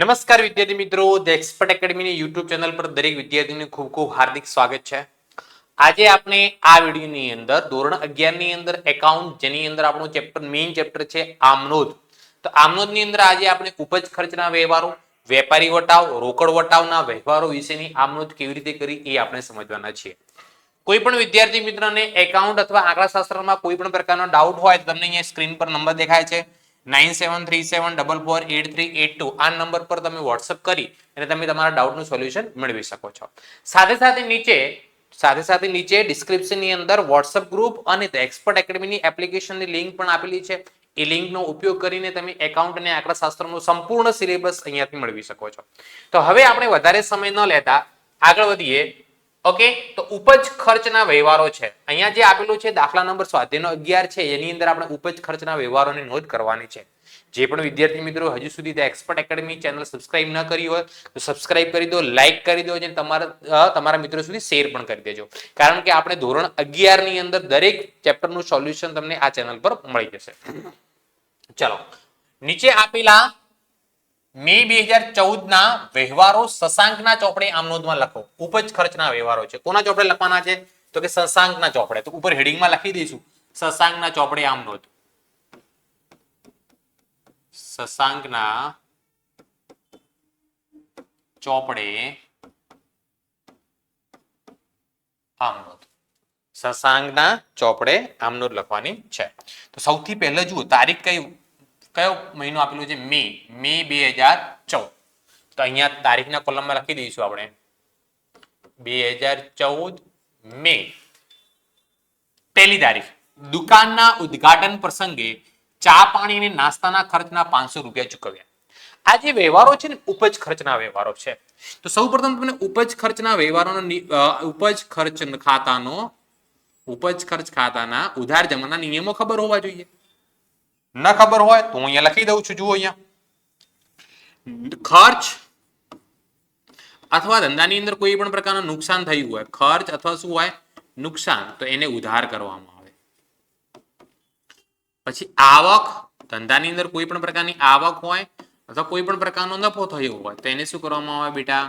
નમસ્કાર વિદ્યાર્થી મિત્રો, ધ એક્સપર્ટ એકેડમીની યુટ્યુબ ચેનલ પર દરેક વિદ્યાર્થીને ખૂબ ખૂબ હાર્દિક સ્વાગત છે. આજે આપણે આ વિડીયોની અંદર ધોરણ 11 ની અંદર એકાઉન્ટ, જેની અંદર આપણું મેઇન ચેપ્ટર છે આમનોંધ. તો આમનોંધની અંદર આજે આપણે ઉપજ ખર્ચના વ્યવહારો, વેપારી વટાવ, રોકડ વટાવના વ્યવહારો વિશેની આમનોંધ કેવી રીતે કરી એ આપણે સમજવાના છીએ. કોઈ પણ વિદ્યાર્થી મિત્રને એકાઉન્ટ અથવા આંકડાશાસ્ત્રમાં કોઈ પણ પ્રકારનો ડાઉટ હોય તો તમને અહીંયા સ્ક્રીન પર નંબર દેખાય છે 9737448382. આ નંબર પર તમે વોટ્સઅપ કરી અને તમે તમારા ડાઉટનું સોલ્યુશન મેળવી શકો છો. સાથે સાથે નીચે ડિસ્ક્રિપ્શનની અંદર વોટ્સઅપ ગ્રુપ અને એક્સપર્ટ એકેડમીની એપ્લિકેશનની લિંક પણ આપેલી છે. એ લિંકનો ઉપયોગ કરીને તમે એકાઉન્ટ અને આંકડાશાસ્ત્રનો સંપૂર્ણ સિલેબસ અહીંયાથી મેળવી શકો છો. તો હવે આપણે વધારે સમય ન લેતા આગળ વધીએ. ઓકે, તો ઉપજ ખર્ચના વ્યવહારો છે. અહીંયા જે આપેલું છે દાખલા નંબર સ્વાધ્યાયનો 11 છે, એની અંદર આપણે ઉપજ ખર્ચના વ્યવહારોની નોંધ કરવાની છે. જે પણ વિદ્યાર્થી મિત્રો હજુ સુધી the expert academy channel subscribe ન કરી હોય તો સબસ્ક્રાઇબ કરી દો, લાઈક કરી દો અને તમારા મિત્રો સુધી શેર પણ કરી દેજો. કારણ કે આપણે ધોરણ 11 ની અંદર દરેક ચેપ્ટરનું સોલ્યુશન તમને આ ચેનલ પર મળી જશે. ચલો, નીચે આપેલા મે 2014 ના વ્યવહારો શશાંકના ચોપડે આમનોંધમાં લખો. ઉપજ ખર્ચના વ્યવહારો છે. કોના ચોપડે લખવાના છે? તો કે શશાંકના ચોપડે. તો ઉપર હેડિંગમાં લખી દઈશું શશાંકના ચોપડે આમનોંધ. શશાંકના ચોપડે આમનોંધ. શશાંકના ચોપડે આમનોંધ લખવાની છે. તો સૌથી પહેલા જુઓ તારીખ કયો મહિનો આપેલો છે? મે 2014. તો અહીંયા તારીખના કોલમમાં લખી દઈશું આપણે 2014 મે. પહેલી તારીખ, દુકાનના ઉદ્ઘાટન પ્રસંગે ચા પાણી અને નાસ્તાના ખર્ચના 500 રૂપિયા ચૂકવ્યા. આ જે વ્યવહારો છે ને ઉપજ ખર્ચના વ્યવહારો છે. તો સૌપ્રથમ તમને ઉપજ ખર્ચના વ્યવહારોનો ઉપજ ખર્ચ ખાતાના ઉધાર જમાના નિયમો ખબર હોવા જોઈએ. ન ખબર હોય તો હું અહીંયા લખી દઉં છું. જુઓ અહીંયા, ખર્ચ અથવા ધંધાની અંદર કોઈ પણ પ્રકારનું નુકસાન થયું હોય, ખર્ચ અથવા શું હોય? નુકસાન, તો એને ઉધાર કરવામાં આવે. પછી આવક, ધંધાની અંદર કોઈ પણ પ્રકારની આવક હોય અથવા કોઈ પણ પ્રકારનો નફો થયો હોય તો એને શું કરવામાં આવે બેટા?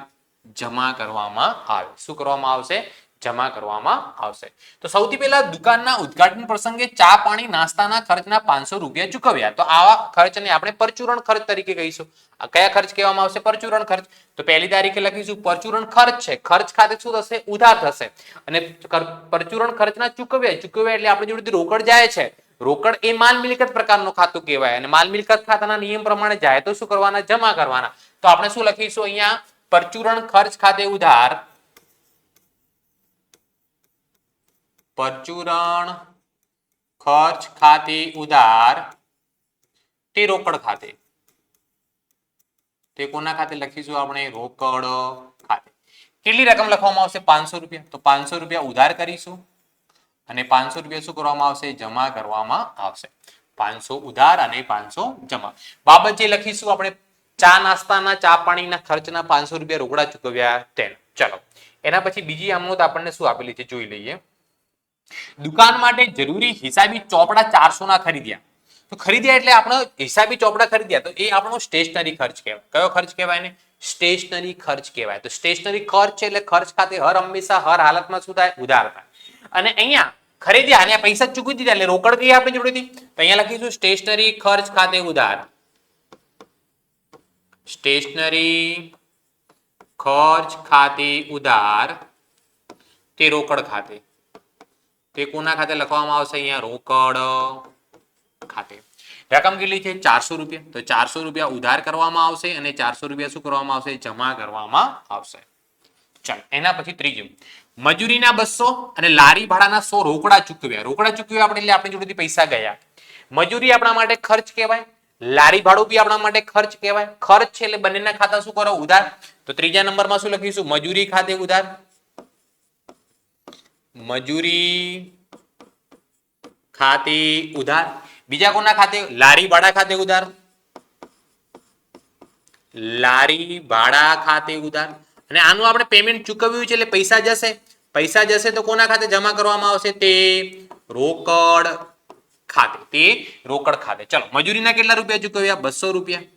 જમા કરવામાં આવે. શું કરવામાં આવશે? જમા કરવામાં આવશે. તો સૌથી પહેલા દુકાનના ઉદ્ઘાટન પ્રસંગે ચા પાણી નાસ્તાના ખર્ચના 500 રૂપિયા ચૂકવ્યા. તો આવા ખર્ચને આપણે પરચુરણ ખર્ચ તરીકે કહીશું. કયા ખર્ચ કહેવામાં આવશે? પરચુરણ ખર્ચ. તો પહેલી તારીખે લખીશું પરચુરણ ખર્ચ છે. ખર્ચ ખાતે શું થશે? ઉધાર થશે. અને પરચુરણ ખર્ચના ચૂકવ્યા એટલે આપણી જોડેથી રોકડ જાય છે. રોકડ એ માલ મિલકત પ્રકારનું ખાતું કહેવાય અને માલ મિલકત ખાતાના નિયમ પ્રમાણે જાય તો શું કરવાના? જમા કરવાના. તો આપણે શું લખીશું અહીંયા? પરચુરણ ખર્ચ ખાતે ઉધાર, પરચુરણ ખર્ચ ખાતે ઉધાર તે રોકડ ખાતે. તે કોના ખાતે લખીશું આપણે? રોકડ ખાતે. કેટલી રકમ લખવામાં આવશે? 500 રૂપિયા. તો 500 રૂપિયા ઉધાર કરીશું અને 500 રૂપિયા શું કરવામાં આવશે? જમા કરવામાં આવશે. 500 ઉધાર અને 500 જમા. બાબત જે લખીશું આપણે ચા નાસ્તાના ચા પાણીના ખર્ચના 500 રૂપિયા રોકડા ચૂકવ્યા તેનો. ચલો, એના પછી બીજી આમનોંધ આપણને શું આપેલી છે જોઈ લઈએ. દુકાન માટે જરૂરી હિસાબી ચોપડા 400 ના ખરીદ્યા. તો ખરીદ્યા એટલે આપણો હિસાબી ચોપડા ખરીદ્યા તો એ આપણો સ્ટેશનરી ખર્ચ કહેવાય. કયો ખર્ચ કહેવાય ને? સ્ટેશનરી ખર્ચ કહેવાય. તો સ્ટેશનરી ખર્ચ છે એટલે ખર્ચ ખાતે હંમેશા હર હાલતમાં શું થાય? ઉધાર થાય. અને અહીંયા ખરીદ્યા અને પૈસા ચૂકવી દીધા એટલે રોકડ ગઈ આપણી જોડેથી. તો અહીંયા લખીશું સ્ટેશનરી ખર્ચ ખાતે ઉધાર. સ્ટેશનરી ખર્ચ ખાતે ઉધાર તે રોકડ ખાતે. તે કોના ખાતે લખવામાં આવશે? અહીંયા રોકડ ખાતે. રકમ કેટલી છે? 400 રૂપિયા. તો 400 રૂપિયા ઉધાર કરવામાં આવશે અને 400 રૂપિયા શું કરવામાં આવશે? જમા કરવામાં આવશે. ચાલો, એના પછી ત્રીજું, મજૂરીના 200 અને લારી ભાડાના 100 રોકડા ચૂકવ્યા. રોકડા ચૂકવ્યા આપણે એટલે આપણી જોડેથી પૈસા ગયા. મજૂરી આપણા માટે ખર્ચ કહેવાય, લારી ભાડું બી આપણા માટે ખર્ચ કહેવાય. ખર્ચ છે એટલે બંનેના ખાતા શું કરો? ઉધાર. તો ત્રીજા નંબરમાં શું લખીશું? મજૂરી ખાતે ઉધાર. મજૂરી ખાતે ઉધાર. બીજા કોના ખાતે? લારી ભાડા ખાતે ઉધાર. લારી ભાડા ખાતે ઉધાર. અને આનું આપણે પેમેન્ટ ચૂકવ્યું છે એટલે પૈસા જશે. પૈસા જશે તો કોના ખાતે જમા કરવામાં આવશે? તે રોકડ ખાતે. તે રોકડ ખાતે. ચલો, મજૂરીના કેટલા રૂપિયા ચૂકવ્યા? 200 રૂપિયા.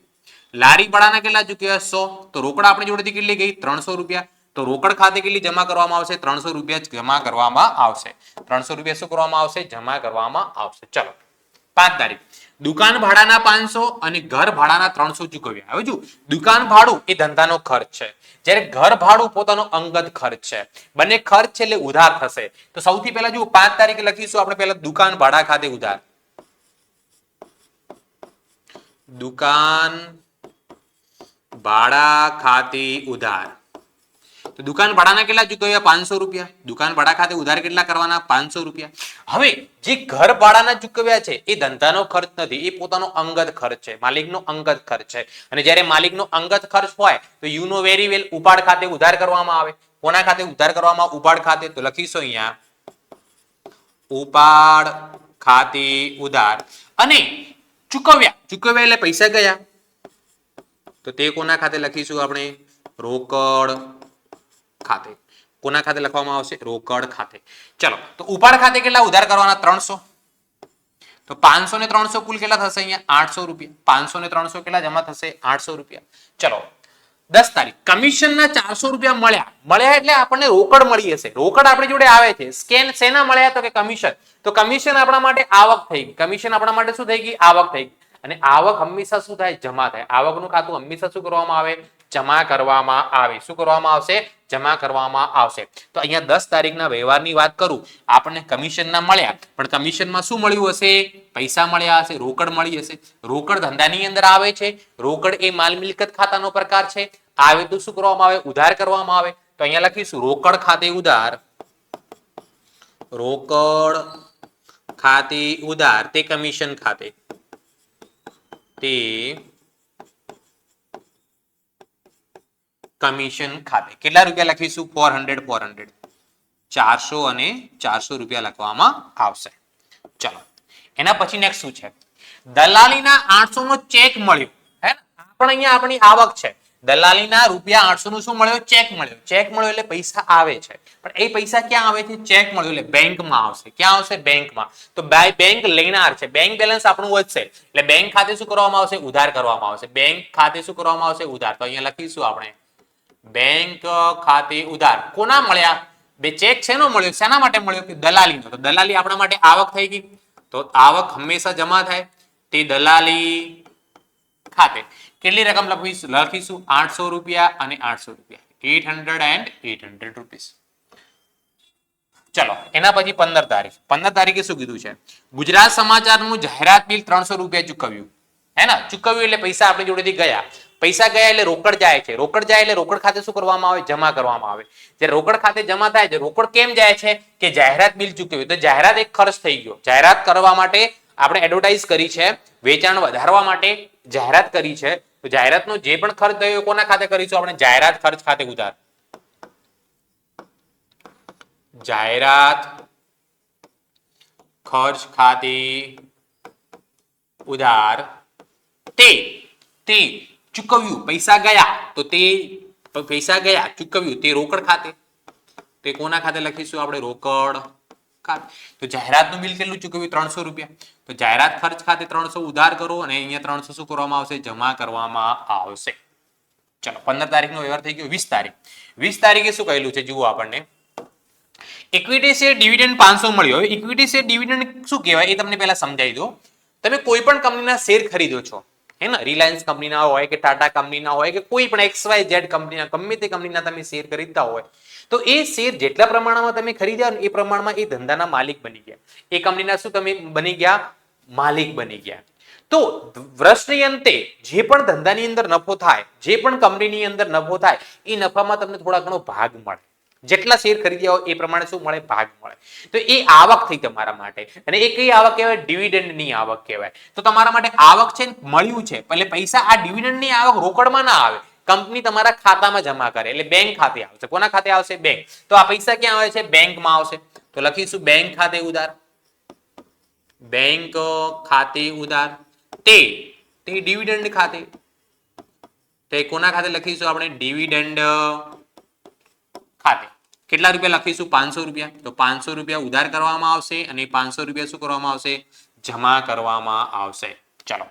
લારી ભાડાના કેટલા ચૂકવ્યા 100, તો રોકડ આપણી જોડેથી કેટલી ગઈ 300 રૂપિયા, તો રોકડ ખાતે કેટલી જમા કરવામાં આવશે 300 રૂપિયા જમા કરવામાં આવશે, 300 રૂપિયા શું કરવામાં આવશે જમા કરવામાં આવશે. ચલો 5 તારીખ દુકાન ભાડાના 500 અને ઘર ભાડાના 300 ચૂકવ્યા. હવે જો દુકાન ભાડું એ ધંધાનો ખર્ચ છે, જ્યારે ઘર ભાડું પોતાનો અંગત ખર્ચ છે, બંને ખર્ચ છે એટલે ઉધાર થશે. તો સૌથી પહેલા જો 5 તારીખે લખીશું આપણે પહેલા દુકાન ભાડા ખાતે ઉધાર, દુકાન ભાડા ખાતે ઉધાર. તો દુકાન ભાડાના કેટલા ચૂકવ્યા 500 રૂપિયા, દુકાન ભાડા ખાતે ઉધાર કેટલા કરવાના 500 રૂપિયા. હવે જે ઘર ભાડાના ચૂકવ્યા છે એ ધંધાનો ખર્ચ નથી, એ પોતાનો અંગત ખર્ચ છે, માલિકનો અંગત ખર્ચ છે. અને જ્યારે માલિકનો અંગત ખર્ચ હોય તો યુ નો વેરી વેલ ઉપાડ ખાતે ઉધાર કરવામાં આવે. કોના ખાતે ઉધાર કરવામાં ઉપાડ ખાતે, તો લખીશું અહીંયા ઉપાડ ખાતે ઉધાર. અને ચૂકવ્યા એટલે પૈસા ગયા, તો તે કોના ખાતે લખીશું આપણે રોકડ ખાતે. કોના ખાતે લખવામાં આવશે રોકડ ખાતે. ચલો તો ઉપાડ ખાતે કેટલા ઉધાર કરવાના 300, તો 500 ને 300 કુલ કેટલા થશે અહીંયા 800 રૂપિયા. 500 ને 300 કેટલા જમા થશે 800 રૂપિયા. ચલો 10 તારીખ કમિશનના 400 રૂપિયા મળ્યા એટલે આપણને રોકડ મળી હશે. રોકડ આપણી જોડે આવે છે, સ્કેન શેના મળ્યા તો કે કમિશન. તો કમિશન આપણા માટે આવક થઈ ગઈ, કમિશન આપણા માટે શું થઈ ગઈ આવક થઈ ગઈ. અને આવક હંમેશા શું થાય જમા થાય. આવકનું ખાતું હંમેશા શું કરવામાં આવે જમા કરવામાં આવે. શું કરવામાં આવશે જમા કરવામાં આવશે. તો અહીંયા 10 તારીખના વ્યવહારની વાત કરું, આપણને કમિશનના મળ્યા, પણ કમિશનમાં શું મળ્યું હશે પૈસા મળ્યા હશે, રોકડ મળી હશે. રોકડ ધંધાની અંદર આવે છે, રોકડ એ માલ મિલકત ખાતાનો પ્રકાર છે. આવે તો શું કરવામાં આવે ઉધાર કરવામાં આવે. તો અહીંયા લખીશું રોકડ ખાતે ઉધાર, રોકડ ખાતે ઉધાર તે કમિશન ખાતે, તે કમિશન ખાતે કેટલા રૂપિયા લખીશું 400 400 અને 400 રૂપિયા લખવામાં આવશે. ચલો એના પછી નેક્સ્ટ શું છે દલાલીના 800 નો ચેક મળ્યો. હે ને પણ અહીંયા આપણી આવક છે, દલાલીના રૂપિયા 800 નું શું મળ્યો ચેક મળ્યો. ચેક મળ્યો એટલે પૈસા આવે છે, પણ એ પૈસા ક્યાં આવે છે ચેક મળ્યો એટલે બેંકમાં આવશે. ક્યાં આવશે બેંકમાં. તો બેંક લેનાર છે, બેંક બેલેન્સ આપણું વધશે એટલે બેંક ખાતે શું કરવામાં આવશે ઉધાર કરવામાં આવશે. બેંક ખાતે શું કરવામાં આવશે ઉધાર. તો અહીંયા લખીશું આપણે બેંક ખાતે ઉધાર. કોના મળ્યા બે ચેક શેનો મળ્યો શેના માટે મળ્યો કે દલાલીનો. તો દલાલી આપણા માટે આવક થઈ ગઈ, તો આવક હંમેશા જમા થાય તે દલાલી ખાતે. કેટલી રકમ લખીશું 800 રૂપિયા અને 800 રૂપિયા 800 રૂપીસ. ચલો એના પછી 15 તારીખ 15 તારીખે શું કીધું છે ગુજરાત સમાચારનું જાહેરાત બિલ 300 રૂપિયા ચૂકવ્યું. હે ને ચૂકવ્યું એટલે પૈસા આપણી જોડેથી ગયા, પૈસા ગયા એટલે રોકડ જાય છે, રોકડ જાય એટલે રોકડ ખાતે શું કરવામાં આવે જમા કરવામાં આવે. જ્યારે રોકડ ખાતે જમા થાય છે રોકડ કેમ જાય છે કે જાહેરાત બિલ ચૂકવ્યું. તો જાહેરાત એક ખર્ચ થઈ ગયો, જાહેરાત કરવા માટે આપણે એડવર્ટાઇઝ કરી છે, વેચાણ વધારવા માટે જાહેરાત કરી છે. તો જાહેરાતનો જે પણ ખર્ચ થયો કોના ખાતે કરીશું આપણે જાહેરાત ખર્ચ ખાતે ઉધાર. જાહેરાત ખર્ચ ખાતે ઉધાર તે ચૂકવ્યું પૈસા ગયા, તો તે પૈસા ગયા ચૂકવ્યું તે રોકડ ખાતે, તે કોના ખાતે લખીશું આપણે રોકડ ખાતે. તો જાહેરાતનું બિલ કેટલું ચૂકવ્યું 300 રૂપિયા. તો જાહેરાત ખર્ચ ખાતે 300 ઉધાર કરો અને અહીંયા 300 શું કરવામાં આવશે જમા કરવામાં આવશે. ચલો 15 તારીખનો વ્યવહાર થઈ ગયો. 20 તારીખ 20 તારીખે શું કહેલું છે જુઓ આપણને ઇક્વિટી શેર ડિવિડન્ડ 500 મળ્યો. હવે ઇક્વિટી શેર ડિવિડન્ડ શું કહેવાય એ તમને પહેલા સમજાવી દો. તમે કોઈ પણ કંપનીના શેર ખરીદો છો, હે ને રિલાયન્સ કંપનીના હોય કે ટાટા કંપનીના હોય કે કોઈ પણ XYZ કંપનીના ગમે તે કંપનીના તમે શેર ખરીદતા હોય, તો એ શેર જેટલા પ્રમાણમાં તમે ખરીદ્યા એ પ્રમાણમાં એ ધંધાના માલિક બની ગયા, એ કંપનીના શું તમે બની ગયા માલિક બની ગયા. તો વર્ષની અંતે જે પણ ધંધાની અંદર નફો થાય, જે પણ કંપનીની અંદર નફો થાય, એ નફામાં તમને થોડા ઘણો ભાગ મળે. જેટલા શેર ખરીદ્યા હોય એ પ્રમાણે શું મળે ભાગ મળે. તો એ આવક થઈ તમારા માટે. અને એ કઈ આવક કહેવાય ડિવિડન્ડની આવક કહેવાય. તો તમારા માટે આવક છે મળ્યું છે એટલે પૈસા આ ડિવિડન્ડની આવક રોકડમાં ના આવે, કંપની તમારા ખાતામાં જમા કરે એટલે બેંક ખાતે આવશે. કોના ખાતે આવશે બેંક. તો આ પૈસા ક્યાં આવે છે બેંકમાં આવશે. તો લખીશું બેંક ખાતે ઉધાર, બેંક ખાતે ઉધાર તે ડિવિડન્ડ ખાતે, તે કોના ખાતે લખીશું આપણે ડિવિડન્ડ ખાતે. કેટલા રૂપિયા લખીશું 500 રૂપિયા. તો 500 રૂપિયા ઉધાર કરવામાં આવશે અને 500 રૂપિયા શું કરવામાં આવશે જમા કરવામાં આવશે. ચલો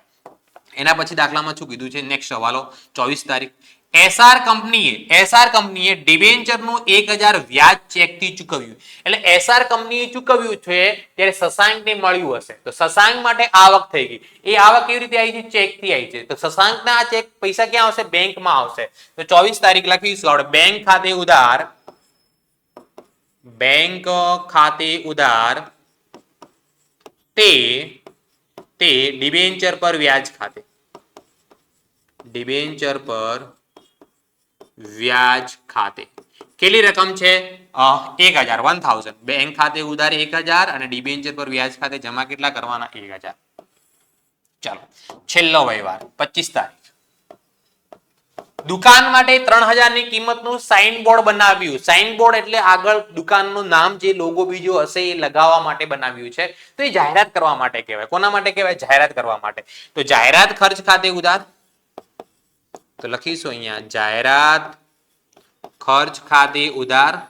એના પછી દાખલામાં શું કીધું છે નેક્સ્ટ હવાલો 24 તારીખ એસઆર કંપનીએ ડિબેન્ચરનું 1000 વ્યાજ ચેકથી ચૂકવ્યું એટલે એસઆર કંપનીએ ચૂકવ્યું છે ત્યારે શશાંકને મળ્યું હશે તો શશાંક માટે આવક થઈ ગઈ એ આવક કેવી રીતે આવી છે ચેકથી આવી છે તો શશાંકના આ ચેક પૈસા ક્યાં આવશે બેંકમાં આવશે તો 24 તારીખ લખીશું આપણે બેંક ખાતે ઉધાર તે ડિબેન્ચર પર વ્યાજ ખાતે કેટલી રકમ છે 1000 બેંક ખાતે ઉધાર 1000 અને ડિબેન્ચર પર વ્યાજ ખાતે જમા કેટલા કરવાના 1000 ચાલો છેલ્લો વ્યવહાર 25 તારીખ દુકાન માટે 3000 ની કિંમતનું સાઇન બોર્ડ બનાવ્યું સાઇન બોર્ડ એટલે આગળ દુકાનનું નામ જે લોગો બીજો હશે એ લગાવવા માટે બનાવ્યું છે તો એ જાહેરાત કરવા માટે કહેવાય કોના માટે કહેવાય જાહેરાત કરવા માટે તો જાહેરાત ખર્ચ ખાતે ઉધાર તો લખીશું અહીંયા જાહેરાત ખર્ચ ખાતે ઉધાર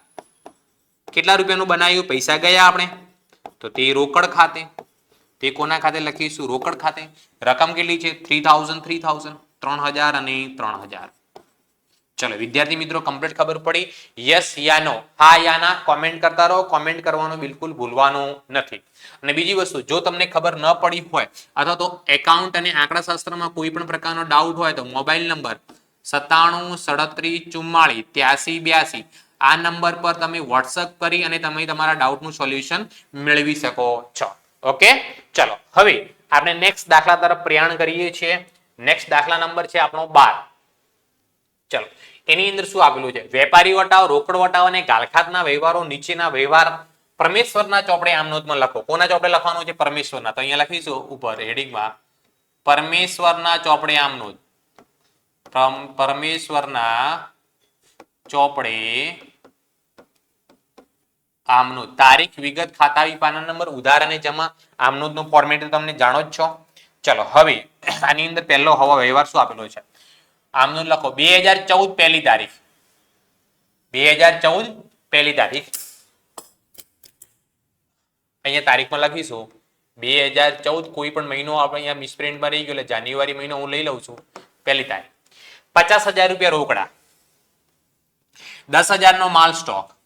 કેટલા રૂપિયાનું બનાવ્યું પૈસા ગયા આપણે તો તે રોકડ ખાતે તે કોના ખાતે લખીશું રોકડ ખાતે રકમ કેટલી છે 3000 અને 3000 ચલો વિદ્યાર્થી મિત્રો કમ્પ્લીટ ખબર પડી યસ યા નો હા યા ના કોમેન્ટ કરતા રહો કોમેન્ટ કરવાનું બિલકુલ ભૂલવાનું નથી અને બીજી વસ્તુ જો તમને ખબર ન પડી હોય અથવા તો એકાઉન્ટ અને આંકડાશાસ્ત્રમાં કોઈ પણ પ્રકારનો ડાઉટ હોય તો મોબાઈલ નંબર 9737448382 આ નંબર પર તમે વોટ્સઅપ કરી અને તમે તમારા ડાઉટનું સોલ્યુશન મેળવી શકો છો ઓકે ચલો હવે આપણે નેક્સ્ટ દાખલા તરફ પ્રયાણ કરીએ છીએ નેક્સ્ટ દાખલા નંબર છે આપણો 12 ચલો એની અંદર શું આપેલું છે વેપારી વટાવ રોકડ વટાવ અને ગાલખાતના વ્યવહારો નીચેના વ્યવહાર પરમેશ્વરના ચોપડે આમ નોંધમાં લખો કોના ચોપડે લખવાનું છે પરમેશ્વરના તો અહીંયા લખીશું ઉપર હેડિંગમાં પરમેશ્વરના ચોપડે આમ નોંધ પરમેશ્વરના ચોપડે આમનોંધ તારીખ વિગત ખાતાવી પાના નંબર ઉધાર અને જમા આમનોંધનું ફોર્મેટ તમને જાણો જ છો ચલો હવે આની અંદર પહેલો હવા વ્યવહાર શું આપેલો છે આમનોંધ લખો 2014 પહેલી તારીખ 2014 પહેલી તારીખ અહીંયા તારીખમાં લખીશું 2014 કોઈ પણ મહિનો આપણે અહીંયા મિસપ્રિન્ટમાં રહી ગયો એટલે જાન્યુઆરી મહિનો હું લઈ લઉં છું પહેલી તારીખ 50,000 રૂપિયા રોકડા 10,000 નો માલ સ્ટોક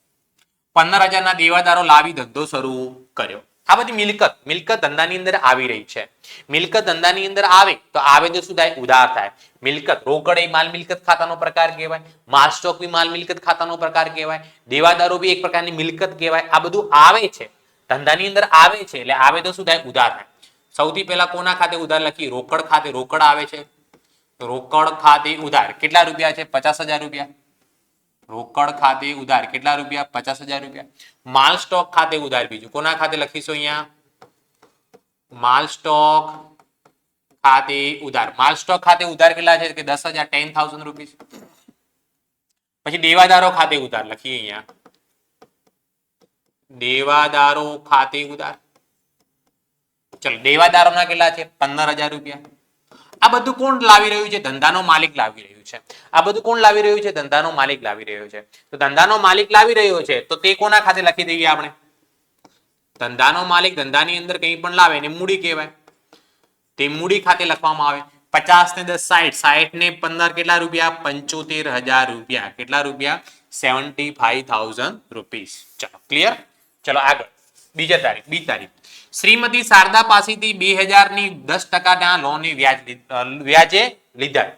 15,000 ના દેવાદારો લાવી ધંધો શરૂ કર્યો આ બધી મિલકત ધંધાની અંદર આવી રહી છે મિલકત ધંધાની અંદર આવે તો આવે તો શું થાય ઉધાર થાય મિલકત રોકડ એ માલ મિલકત ખાતાનો પ્રકાર કહેવાય માલ સ્ટોક બી માલ મિલકત ખાતાનો પ્રકાર કહેવાય દેવાદારો બી એક પ્રકારની મિલકત કહેવાય આ બધું આવે છે ધંધાની અંદર આવે છે એટલે આવે તો શું થાય ઉધાર થાય સૌથી પહેલા કોના ખાતે ઉધાર લખી રોકડ ખાતે રોકડ આવે છે રોકડ ખાતે ઉધાર કેટલા રૂપિયા છે 50,000 રૂપિયા રોકડ ખાતે ઉધાર કેટલા રૂપિયા 50,000 રૂપિયા માલ સ્ટોક ખાતે ઉધાર બીજું કોના ખાતે લખીશું અહીંયા માલ સ્ટોક ખાતે ઉધાર કેટલા છે કે 10,000 10,000 રૂપીસ પછી દેવાદારો ખાતે ઉધાર લખીએ અહીંયા દેવાદારો ખાતે ઉધાર ચલો દેવાદારોના કેટલા છે 15,000 રૂપિયા આ બધું કોણ લાવી રહ્યું છે ધંધાનો માલિક લાવી રહ્યું છે આ બધું કોણ લાવી રહ્યું છે ધંધાનો માલિક લાવી રહ્યો છે તો ધંધાનો માલિક લાવી રહ્યો છે તો તે કોના ખાતે લખી દઈએ આપણે ધંધાનો માલિક ધંધાની અંદર કંઈ પણ લાવે એને મૂડી કહેવાય તે મૂડી ખાતે લખવામાં આવે 50 ને 10 60 ને 15 કેટલા રૂપિયા 75,000 રૂપિયા કેટલા રૂપિયા 75,000 રૂપીસ ચલો ક્લિયર ચલો આગળ બીજી તારીખ શ્રીમતી શારદા પાસેથી 2000 ની 10% લોનની વ્યાજે લીધા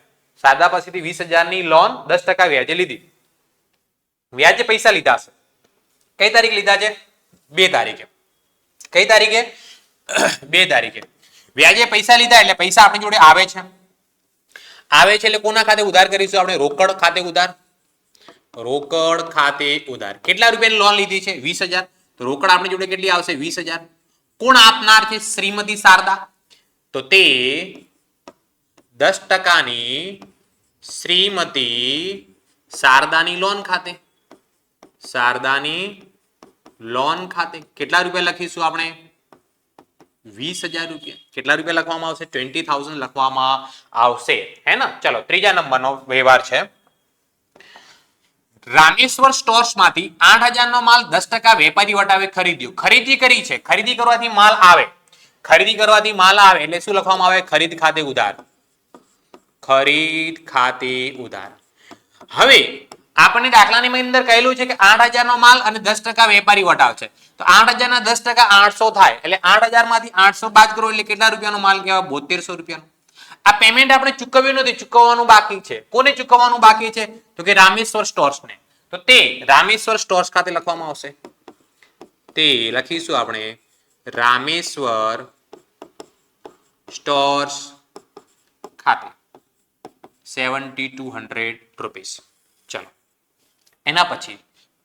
શારદા પાસેથી 20,000 ની લોન 10% વ્યાજે લીધી વ્યાજે પૈસા લીધા છે કઈ તારીખ લીધા છે 2 તારીખે કઈ તારીખે 2 તારીખે વ્યાજે પૈસા લીધા એટલે પૈસા આપણી જોડે આવે છે એટલે કોના ખાતે ઉધાર કરીશું આપણે રોકડ ખાતે ઉધાર કેટલા રૂપિયાની લોન લીધી છે 20,000 તો રોકડ આપણી જોડે કેટલી આવશે 20,000 કોણ આપનાર છે શ્રીમતી શારદા તો તે 10% ની શ્રીમતી શારદાની લોન ખાતે કેટલા રૂપિયા લખીશું આપણે 20,000 રૂપિયા કેટલા રૂપિયા લખવામાં આવશે 20,000 લખવામાં આવશે હે ને ચલો ત્રીજા નંબરનો વ્યવહાર છે રામેશ્વર સ્ટોર્સ માંથી 8,000 નો માલ 10% વેપારી વટાવે ખરીદ્યો ખરીદી કરી છે ખરીદી કરવાથી માલ આવે એટલે શું લખવામાં આવે ખરીદ ખાતે ઉધાર ખરીદ ખાતે ઉધાર. હવે આપણને દાખલાની અંદર કહેલું છે કે 8,000 નો માલ અને 10% વેપારી વટાવ છે. તો 8,000 ના 10% 800 થાય એટલે 8,000 માંથી 800 બાદ કરો એટલે કેટલા રૂપિયાનો માલ કહેવાય? 7200 રૂપિયાનો. આ પેમેન્ટ આપણે ચૂકવ્યું નથી, ચૂકવવાનું બાકી છે. કોને ચૂકવવાનું બાકી છે? તો કે રામેશ્વર સ્ટોર્સને. તો તે રામેશ્વર સ્ટોર્સ ખાતે લખવામાં આવશે. તે લખીશું આપણે રામેશ્વર સ્ટોર્સ ખાતે 7200 રૂપીસ. ચલો એના પછી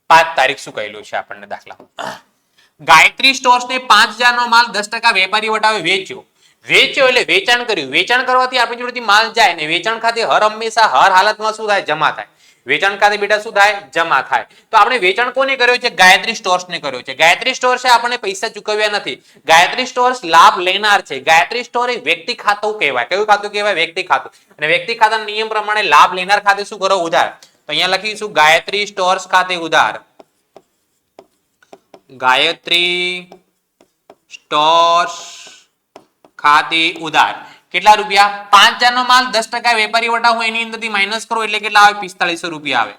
5 તારીખ શું કહેલું છે આપણને દાખલામાં? ગાયત્રી સ્ટોર્સને 5,000 નો માલ 10% વેપારી વટાવે વેચ્યો. વેચ્યો એટલે વેચાણ કર્યું. વેચાણ કરવાથી આપણી જોડેથી માલ જાય ને વેચાણ ખાતે હર હંમેશા હર હાલતમાં શું થાય? જમા થાય. વેચાણ ખાતે બેટા શું થાય? જમા થાય. તો આપણે વેચાણ કોને કર્યો છે? ગાયત્રી સ્ટોર્સને કર્યો છે. ગાયત્રી સ્ટોર્સે આપણને પૈસા ચૂકવ્યા નથી. ગાયત્રી સ્ટોર્સ લાભ લેનાર છે. ગાયત્રી સ્ટોર એ વ્યક્તિ ખાતું કહેવાય. કયું ખાતું કહેવાય? વ્યક્તિ ખાતું. અને વ્યક્તિ ખાતાના નિયમ પ્રમાણે લાભ લેનાર ખાતે શું કરો? ઉધાર. તો અહીંયા લખીશું ગાયત્રી સ્ટોર્સ ખાતે ઉધાર. ગાયત્રી સ્ટોર્સ ખાતે ઉધાર. કેટલા રૂપિયા? 5,000 નો માલ 10% વેપારી વટાવ હોય એની અંદરથી માઇનસ કરો એટલે કેટલા આવે? 4500 રૂપિયા આવે.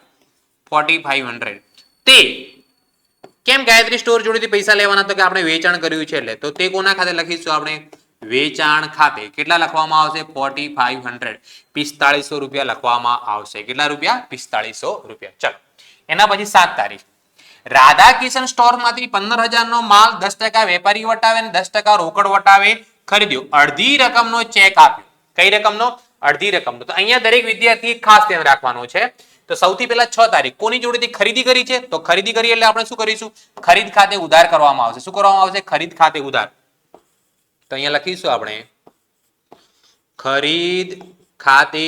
4500. તે કેમ ગાયત્રી સ્ટોર જોડેથી પૈસા લેવાના? તો કે આપણે વેચાણ કર્યું છે એટલે. તો તે કોના ખાતે લખીશું આપણે? વેચાણ ખાતે. કેટલા લખવામાં આવશે? 4500. 4500 રૂપિયા લખવામાં આવશે. કેટલા રૂપિયા? 4500 રૂપિયા. ચલો એના પછી 7 તારીખ. રાધા કિશન સ્ટોર માંથી 15,000 નો માલ 10% વેપારી વટાવે અને 10% રોકડ વટાવે ખરીદ્યો. અડધી રકમનો ચેક આપ્યો. કઈ રકમનો? અડધી રકમનો. તો અહીંયા દરેક વિદ્યાર્થીએ ખાસ ધ્યાન રાખવાનું છે. તો સૌથી પહેલા 6 તારીખ કોની જોડેથી ખરીદી કરી છે? તો ખરીદી કરી એટલે આપણે શું કરીશું? ખરીદ ખાતે ઉધાર કરવામાં આવશે. શું કરવામાં આવશે? ખરીદ ખાતે ઉધાર. તો અહીંયા લખીશું આપણે ખરીદ ખાતે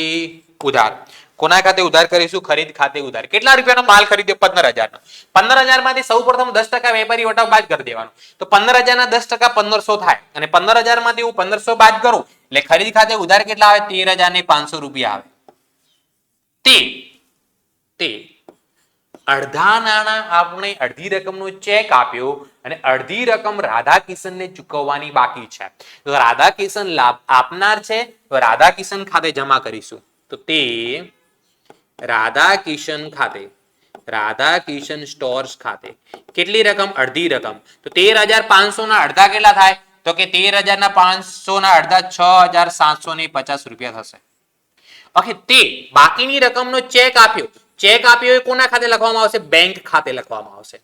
ઉધાર. કોના ખાતે ઉધાર કરીશું? ખરીદ ખાતે ઉધાર. કેટલા રૂપિયાનો માલ ખરીદ્યો? 15,000 નો. 15,000 માંથી સૌ પ્રથમ 10% વેપારી વટાવ બાદ કરી દેવાનો. તો 15,000 ના 10% 1500 થાય અને 15,000 માંથી હું 1500 બાદ કરું એટલે ખરીદ ખાતે ઉધાર કેટલા આવે? 13,500 રૂપિયા આવે. તે અડધા નાણાં આપણે અડધી રકમનો ચેક આપ્યો અને અડધી રકમ રાધા કિશનને ચૂકવવાની બાકી છે. તો રાધા કિશન લાભ આપનાર છે તો રાધા કિશન ખાતે જમા કરીશું. તો તે રાધા કિશન ખાતે, રાધા કિશન સ્ટોર્સ ખાતે કેટલી રકમ? અડધી રકમ. તો 13,500 ના અડધા કેટલા થાય? તો કે 13,500 ના અડધા 6,750 રૂપિયા થશે. ઓકે, તે બાકીની રકમનો ચેક આપ્યો. ચેક આપ્યો એ કોના ખાતે લખવામાં આવશે? બેંક ખાતે લખવામાં આવશે.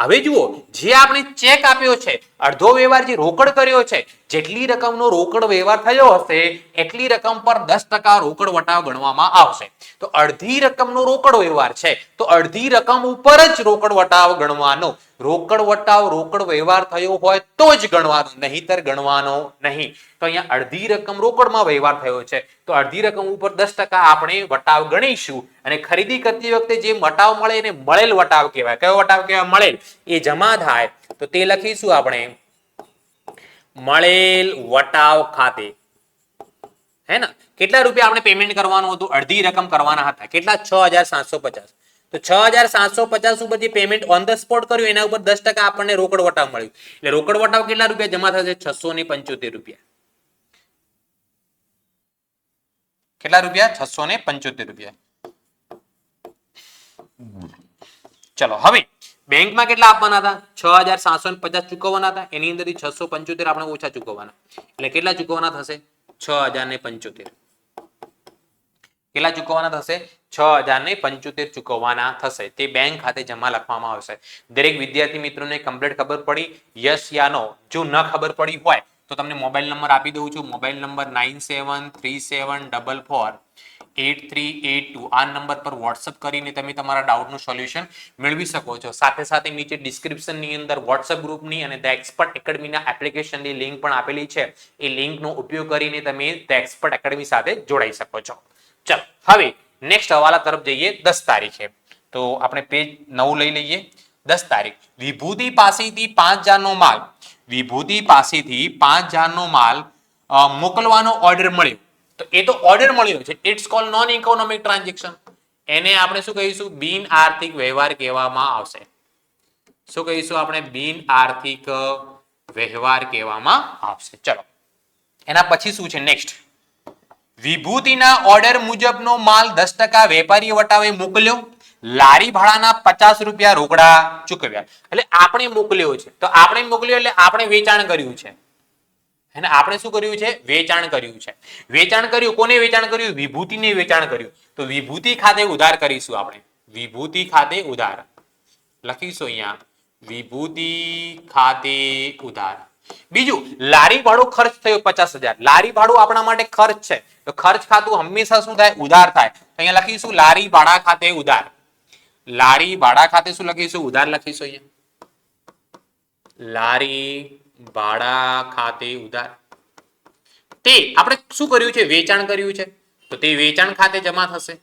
હવે જુઓ, જે આપણે ચેક આપ્યો છે, અડધો વ્યવહાર જે રોકડ કર્યો છે, જેટલી રકમનો રોકડ વ્યવહાર થયો હશે એટલી રકમ પર 10% રોકડ વટાવ ગણવામાં આવશે. તો અડધી રકમનો રોકડ વ્યવહાર છે તો અડધી રકમ ઉપર જ રોકડ વટાવ ગણવાનો. રોકડ વટાવ રોકડ વ્યવહાર થયો હોય તો જ ગણવાનો, નહીતર ગણવાનો નહીં. તો અહીંયા અડધી રકમ રોકડમાં વ્યવહાર થયો છે તો અડધી રકમ ઉપર 10% આપણે વટાવ ગણીશું અને ખરીદી કરતી વખતે જે વટાવ મળે એને મળેલ વટાવ કહેવાય. કયો વટાવ કહેવાય? મળેલ. એ જમા થાય તો તે લખીશું આપણે મળેલ વટાવ ખાતે. હે ને? કેટલા રૂપિયા આપણે પેમેન્ટ કરવાનું હતું? અડધી રકમ કરવાના હતા. કેટલા? 6,750. તો 6,750 ઉપર જે પેમેન્ટ ઓન ધ સ્પોટ કર્યું એના ઉપર 10% આપણને રોકડ વટાવ મળ્યું. એટલે રોકડ વટાવ કેટલા રૂપિયા જમા થશે? 675 રૂપિયા. કેટલા રૂપિયા? 675 રૂપિયા. ચલો હવે બેંકમાં કેટલા આપવાના હતા? 6,750 ચૂકવવાના હતા. એની અંદરથી 675 આપણે ઓછા ચૂકવવાના. એટલે કેટલા ચૂકવવાના થશે? 6,075. કેટલા ચૂકવવાના થશે? 6,075 ચૂકવવાના થશે. તે બેંક ખાતે જમા લખવામાં આવશે. દરેક વિદ્યાર્થી મિત્રોને કમ્પ્લીટ ખબર પડી? યસ યા નો? જો ન ખબર પડી હોય તો તમને મોબાઈલ નંબર આપી દઉં છું. Mobile number 9737448382. આ નંબર પર વોટ્સઅપ કરીને તમે તમારા ડાઉટનું સોલ્યુશન મેળવી શકો છો. સાથે સાથે નીચે ડિસ્ક્રિપ્શનની અંદર વોટ્સઅપ ગ્રુપની અને ધ એક્સપર્ટ એકેડમીના એપ્લિકેશનની લિંક પણ આપેલી છે. એ લિંકનો ઉપયોગ કરીને તમે ધ એક્સપર્ટ એકેડમી સાથે જોડાઈ શકો છો. ચલો હવે નેક્સ્ટ હવાલા તરફ જઈએ. 10 તારીખે તો આપણે પેજ 9 લઈ લઈએ. 10 તારીખ વિભૂતિ પાસેથી 5,000 નો માલ, વિભૂતિ પાસેથી 5,000 નો માલ મોકલવાનો ઓર્ડર મળ્યો. તો એ તો ઓર્ડર મળ્યો છે, it's call non economic transaction. એને આપણે શું કહીશું? બિન આર્થિક વ્યવહાર કહેવામાં આવશે. શું કહીશું આપણે? બિન આર્થિક વ્યવહાર કહેવામાં આવશે. ચલો એના પછી શું છે? નેક્સ્ટ વિભૂતિના ઓર્ડર મુજબનો માલ 10% વેપારી વટાવે મોકલ્યો, લારી ભાડાના 50 રૂપિયા રોકડા ચૂકવ્યા. એટલે આપણે મોકલ્યો છે, તો આપણે મોકલ્યો એટલે આપણે વેચાણ કર્યું છે. અને આપણે શું કર્યું છે? વેચાણ કર્યું છે. વેચાણ કર્યું, કોને વેચાણ કર્યું? વિભૂતિને વેચાણ કર્યું. તો વિભૂતિ ખાતે ઉધાર કરીશું આપણે. વિભૂતિ ખાતે ઉધાર લખીશું અહીંયા, વિભૂતિ ખાતે ઉધાર. બીજું, લારી ભાડું ખર્ચ થયો 50,000. લારી ભાડું આપણા માટે ખર્ચ છે, તો ખર્ચ ખાતું હંમેશા શું થાય? ઉધાર થાય. તો અહીંયા લખીશું લારી ભાડા ખાતે ઉધાર. લારી ભાડા ખાતે શું લખીશું? ઉધાર લખીશું અહીંયા, લારી ભાડા ખાતે ઉધાર. તે આપણે શું કર્યું છે? વેચાણ કર્યું છે, તો તે વેચાણ ખાતે જમા થશે.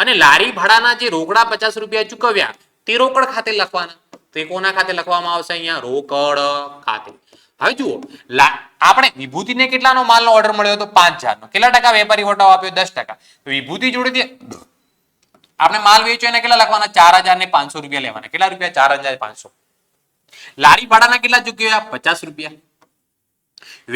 અને લારી ભાડાના જે રોકડા 50 રૂપિયા ચૂકવ્યા તે રોકડ ખાતે લખવાના. તો એ કોના ખાતે લખવામાં આવશે? અહીંયા રોકડ ખાતે. હવે જુઓ, આપણે વિભૂતિને કેટલાનો માલનો ઓર્ડર મળ્યો હતો? 5,000 નો. કેટલા ટકા વેપારી વટાવ આપ્યો? 10%. તો વિભૂતિ જોડેથી આપણે માલ વેચ્યો એને કેટલા લખવાના? 4,500 રૂપિયા લેવાના. કેટલા રૂપિયા? 4,500. લારી ભાડાના કેટલા ચૂકવ્યા? 50 રૂપિયા.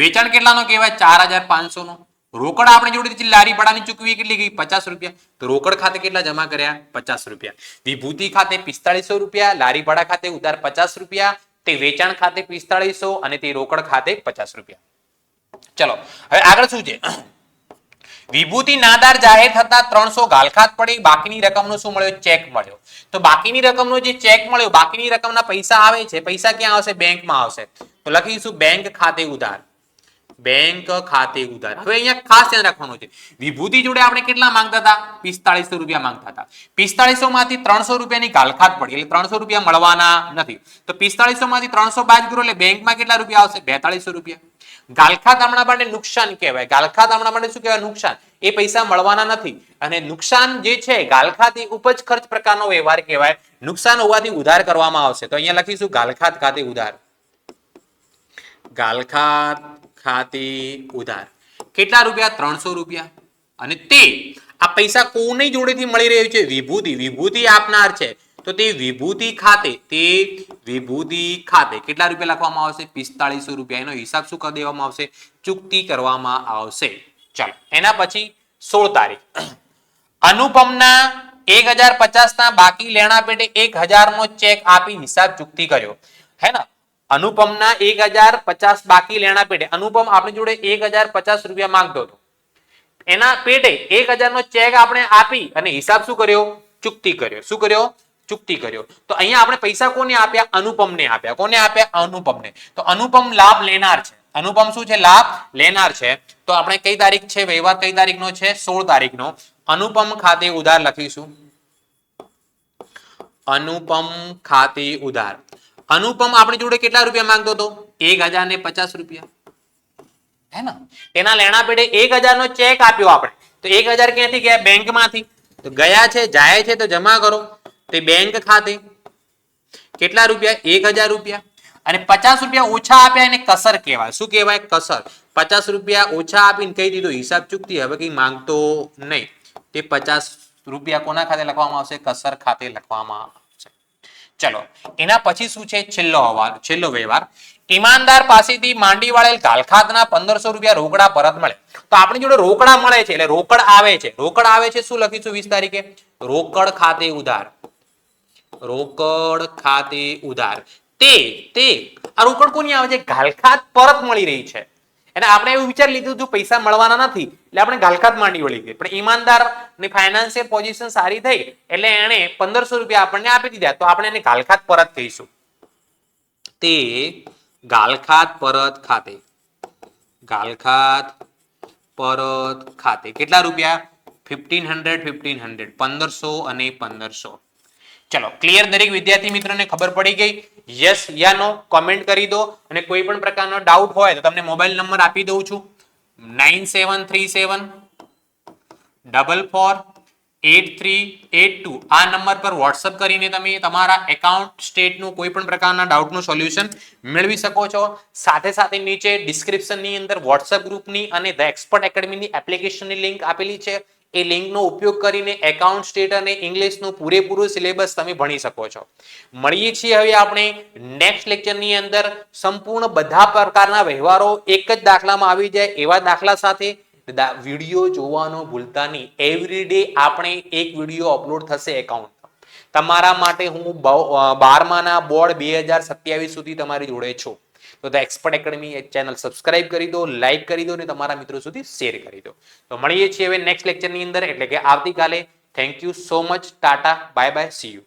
વેચાણ કેટલાનો કહેવાય? 4,500 નો. રોકડ આપણે જોડેથી લારી ભાડાની ચૂકવી કેટલી ગઈ? 50 રૂપિયા. તો રોકડ ખાતે કેટલા જમા કર્યા? 50 રૂપિયા. વિભૂતિ ખાતે 4500 રૂપિયા, લારી ભાડા ખાતે ઉધાર 50 રૂપિયા, તે વેચાણ ખાતે 4500 અને તે રોકડ ખાતે 50 રૂપિયા. ચલો હવે આગળ શું છે? વિભૂતિ નાદાર જાહેર થતા 300 ગાલખાત પડી, બાકીની રકમનો શું મળ્યો? ચેક મળ્યો. તો બાકીની રકમનો જે ચેક મળ્યો, બાકીની રકમના પૈસા આવે છે, પૈસા ક્યાં આવશે? બેંકમાં આવશે. તો લખીશું બેંક ખાતે ઉધાર. બેંક ખાતે ઉધાર. હવે અહીંયા ખાસ ધ્યાન રાખવાનું છે, વિભૂતિ જોડે આપણે કેટલા માંગતા હતા? 4500 રૂપિયા માંગતા હતા. 4500 માંથી 300 રૂપિયાની ગાલખાત પડી, એટલે 300 રૂપિયા મળવાના નથી. તો 4500 માંથી 300 બાદ કરો એટલે બેંકમાં કેટલા રૂપિયા આવશે? 4200 રૂપિયા. ગાલખાત આપણા માટે નુકસાન કહેવાય. ગાલખાત આપણા માટે શું કહેવાય? નુકસાન. એ પૈસા મળવાના નથી. અને નુકસાન જે છે, ગાલખાત એ ઉપજ ખર્ચ પ્રકારનો વ્યવહાર કહેવાય. નુકસાન હોવાથી ઉધાર કરવામાં આવશે. તો અહીંયા લખીશું ગાલખાત ખાતે ઉધાર. ગાલખાત ખાતે ઉધાર. કેટલા રૂપિયા? 300 રૂપિયા. અને તે આ પૈસા કોની જોડેથી મળી રહ્યું છે? વિભૂતિ. વિભૂતિ આપનાર છે, તો તે વિભૂતિ ખાતે, તે વિભૂતિ ખાતે કેટલા રૂપિયા લખવામાં આવશે? 4500 રૂપિયા. એનો હિસાબ શું કરી દેવામાં આવશે? ચૂકતી કરવામાં આવશે. ચાલો એના પછી 16 તારીખ, અનુપમના 1050 ના બાકી લેણા પેટે 1000 નો ચેક આપી હિસાબ ચૂકતી કર્યો. હે ને? અનુપમના 1050 બાકી લેણા પેટે, અનુપમ આપણી જોડે 1050 રૂપિયા માંગતો હતો, એના પેટે 1000 નો ચેક આપણે આપી અને હિસાબ શું કર્યો? ચૂકતી કર્યો. શું કર્યો? ચૂકતી કર્યો. તો અહીંયા આપણે પૈસા કોને આપ્યા? અનુપમને આપ્યા. કોને આપ્યા? અનુપમને. તો અનુપમ લાભ લેનાર છે. અનુપમ શું છે? લાભ લેનાર છે. તો આપણે કઈ તારીખ છે? વ્યવહાર કઈ તારીખનો છે? 16 તારીખનો. અનુપમ ખાતે ઉધાર લખીશું, અનુપમ ખાતે ઉધાર. અનુપમ આપણી જોડે કેટલા રૂપિયા માંગતો હતો? 1050 રૂપિયા. હે ને? તેના લેણા પેટે 1000 નો ચેક આપ્યો આપણે. તો 1000 ક્યાંથી ગયા? બેંકમાંથી. તો ગયા છે, જાય છે, તો જમા કરો. તે બેંક ખાતે કેટલા રૂપિયા? 1000 રૂપિયા. અને 50 રૂપિયા ઓછા આપ્યા એને કસર કહેવાય. શું કહેવાય? કસર. 50 રૂપિયા ઓછા આપીને કહી દીધું હિસાબ ચૂકતી, હવે કઈ માંગતો નહીં. તે 50 રૂપિયા કોના ખાતે લખવામાં આવશે? કસર ખાતે લખવામાં આવશે. ચલો એના પછી શું છે? છેલ્લો વ્યવહાર, ઈમાનદાર પાસેથી માંડી વાળેલ ગાલખાતના 1500 રૂપિયા રોકડા પરત મળે. તો આપણી જોડે રોકડા મળે છે એટલે રોકડ આવે છે. રોકડ આવે છે, શું લખીશું 20 તારીખે? રોકડ ખાતે ઉધાર. રોકડ ખાતે ઉધાર. તે આ રોકડ કોની આવે છે? ગાલખાત પરત મળી રહી છે. અને આપણે એવું વિચારી લીધું જો પૈસા મળવાના નથી એટલે આપણે ગાલખાત માંડી વળી ગઈ, પણ ઈમાનદાર ની ફાઇનાન્શિયલ પોઝિશન સારી થઈ એટલે એને 1500 રૂપિયા આપણને આપી દીધા, તો આપણે એને ગાલખાત પરત કહીશું. તે ગાલખાત પરત ખાતે. ગાલખાત પરત ખાતે કેટલા રૂપિયા? 1500 1500 અને 1500. ચલો ક્લિયર? દરેક વિદ્યાર્થી મિત્રોને ખબર પડી ગઈ? યસ યા નો કોમેન્ટ કરી દો. અને કોઈ પણ પ્રકારનો ડાઉટ હોય તો તમને મોબાઈલ નંબર આપી દઉં છું, 9737448382. આ નંબર પર વોટ્સઅપ કરીને તમે તમારા એકાઉન્ટ સ્ટેટનું કોઈ પણ પ્રકારના ડાઉટનું સોલ્યુશન મેળવી શકો છો. સાથે સાથે નીચે ડિસ્ક્રિપ્શનની અંદર વોટ્સઅપ ગ્રુપની અને ધ એક્સપર્ટ એકેડમીની એપ્લિકેશનની લિંક આપેલી છે. એ લિંકનો ઉપયોગ કરીને એકાઉન્ટ સ્ટેટ અને ઇંગ્લિશનું પૂરેપૂરું સિલેબસ તમે ભણી શકો છો. મળીએ છીએ હવે આપણે નેક્સ્ટ લેક્ચરની અંદર સંપૂર્ણ બધા પ્રકારના વ્યવહારો એક જ દાખલામાં આવી જાય એવા દાખલા સાથે, વિડીયો જોવાનો ભૂલતા નહીં. એવરી ડે આપણે એક વિડીયો અપલોડ થશે એકાઉન્ટ તમારા માટે. હું 12માના બોર્ડ 2027 સુધી તમારી જોડે છું. તો the expert academy channel subscribe કરી દો, લાઈક કરી દો અને તમારા મિત્રો સુધી શેર કરી દો. તો મળીએ છીએ હવે નેક્સ્ટ લેક્ચરની અંદર, એટલે કે આવતીકાલે. Thank you so much. Tata, bye bye, C you.